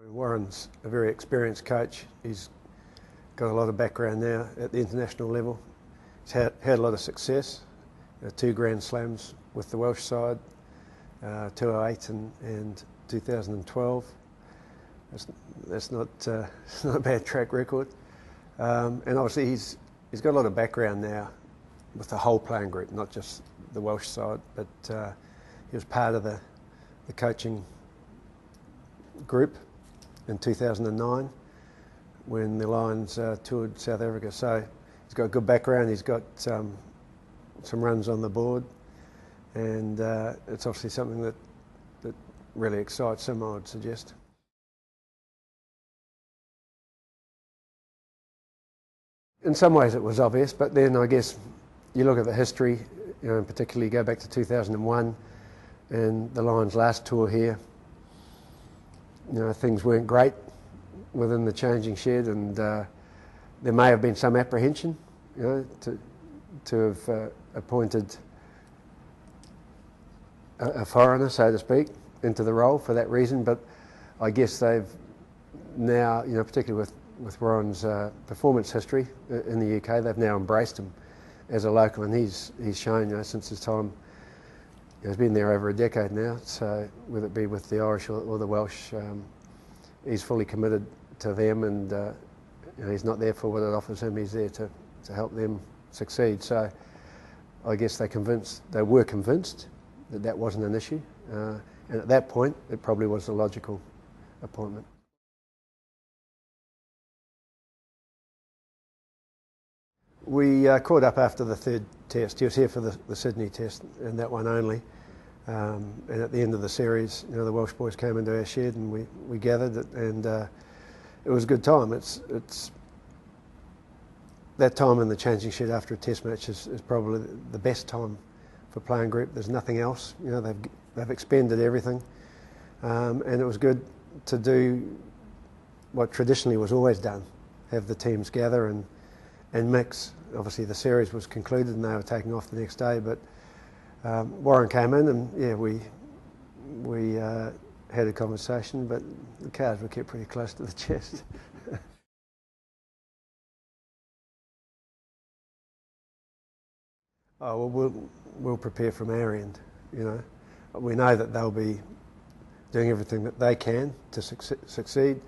Warren's a very experienced coach. He's got a lot of background now at the international level. He's had a lot of success, 2 Grand Slams with the Welsh side, 2008 and 2012. That's not a bad track record. And obviously he's got a lot of background now with the whole playing group, not just the Welsh side, but he was part of the coaching group in 2009 when the Lions toured South Africa. So he's got a good background, he's got some runs on the board, and it's obviously something that really excites him, I would suggest. In some ways it was obvious, but then I guess you look at the history, and particularly go back to 2001 and the Lions' last tour here. Things weren't great within the changing shed, and there may have been some apprehension, to have appointed a foreigner, so to speak, into the role for that reason. But I guess they've now, particularly with Warren's performance history in the UK, they've now embraced him as a local, and he's shown, since his time. He's been there over a decade now, so whether it be with the Irish or the Welsh, he's fully committed to them, and he's not there for what it offers him, he's there to help them succeed. So I guess they were convinced that that wasn't an issue, and at that point it probably was a logical appointment. We caught up after the 3rd test. He was here for the Sydney test, and that one only. And at the end of the series, the Welsh boys came into our shed and we gathered it, and it was a good time. It's that time in the changing shed after a test match is probably the best time for playing group. There's nothing else. They've expended everything, and it was good to do what traditionally was always done: have the teams gather and mix. Obviously the series was concluded and they were taking off the next day, but Warren came in and we had a conversation, but the cards were kept pretty close to the chest. Oh, well, we'll prepare from our end. We know that they'll be doing everything that they can to succeed.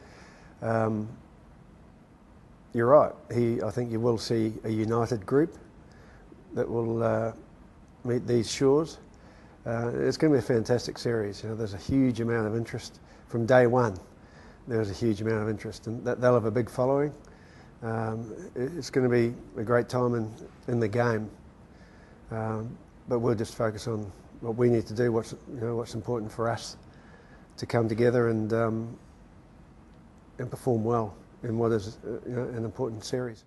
You're right. I think you will see a united group that will meet these shores. It's going to be a fantastic series. There's a huge amount of interest from day one. There was a huge amount of interest, and they'll have a big following. It's going to be a great time in the game. But we'll just focus on what we need to do. What's important for us to come together and perform well in what is an important series.